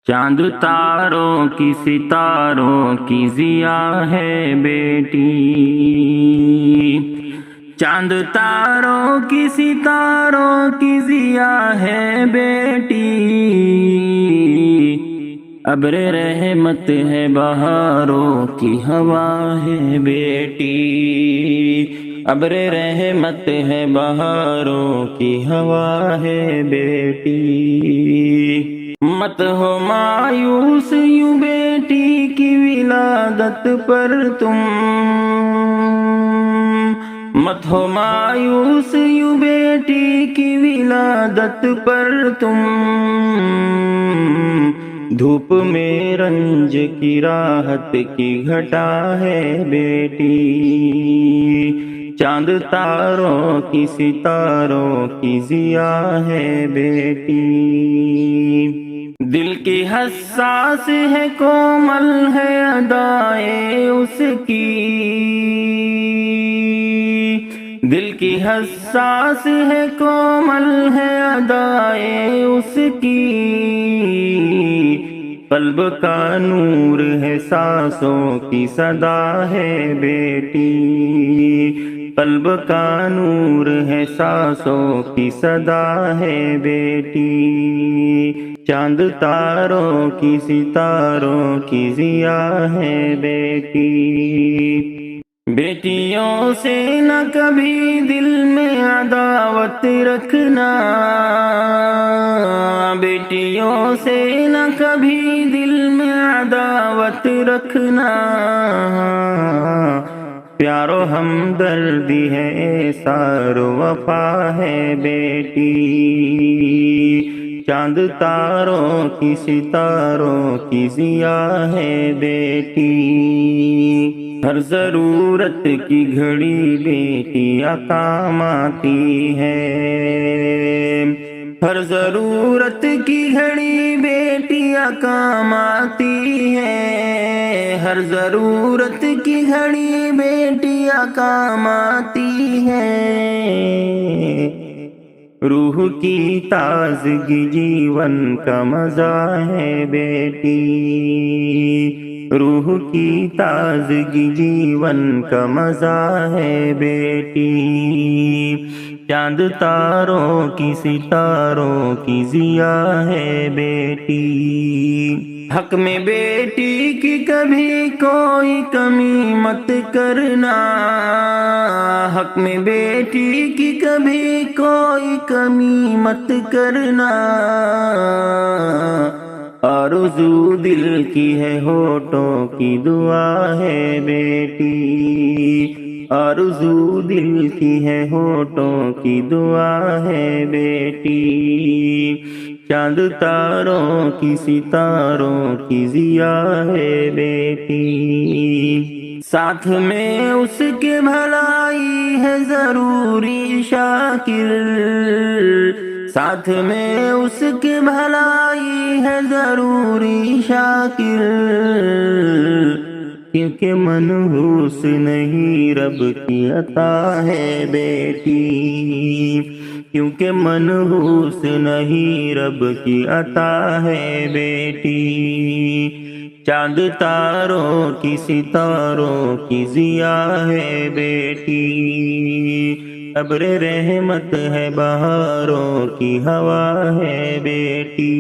چاند تاروں کی ستاروں کی ضیا ہے بیٹی، چاند تاروں کی ستاروں کی ضیا ہے بیٹی، ابر رحمت ہے بہاروں کی ہوا ہے بیٹی، ابر رحمت ہے بہاروں کی ہوا ہے بیٹی۔ مت ہو مایوس یوں بیٹی کی ولادت پر تم، مت ہو مایوس یوں بیٹی کی ولادت پر تم، دھوپ میں رنج کی راحت کی گھٹا ہے بیٹی، چاند تاروں کی ستاروں کی ضیا ہے بیٹی، دل کی حساس ہے کومل ہے ادائے اس کی، دل کی حساس ہے کومل ہے ادائے اس کی، قلب کا نور ہے سانسوں کی صدا ہے بیٹی، قلب کا نور ہے سانسوں کی صدا ہے بیٹی، چاند تاروں کی ستاروں کی ضیا ہے بیٹی، بیٹیوں سے نہ کبھی دل میں عداوت رکھنا، بیٹیوں سے نہ کبھی دل میں عداوت رکھنا، پیار و ہمدردی ہے ایثار و وفا ہے بیٹی، چاند تاروں کی ستاروں کی ضیا ہے بیٹی، ہر ضرورت کی گھڑی بیٹیاں کام آتی ہے، ہر ضرورت کی گھڑی بیٹیاں کام آتی ہے، ہر ضرورت کی گھڑی بیٹیاں کام آتی ہے، روح کی تازگی جیون کا مزہ ہے بیٹی، روح کی تازگی جیون کا مزہ ہے بیٹی، چاند تاروں کی ستاروں کی ضیا ہے بیٹی، حق میں بیٹی کی کبھی کوئی کمی مت کرنا، حق میں بیٹی کی کبھی کوئی کمی مت کرنا، آرزو دل کی ہے ہونٹوں کی دعا ہے بیٹی، آرزو دل کی ہے ہونٹوں کی دعا ہے بیٹی، چاند تاروں کی ستاروں کی ضیا ہے بیٹی، ساتھ میں اس کے بھلائی ہے ضروری شاکر، ساتھ میں اس کے بھلائی ہے ضروری شاکر، کیونکہ منحوس نہیں رب کی عطا ہے بیٹی، کیونکہ منحوس نہیں رب کی عطا ہے بیٹی، چاند تاروں کی ستاروں کی ضیا ہے بیٹی، ابر رحمت ہے بہاروں کی ہوا ہے بیٹی۔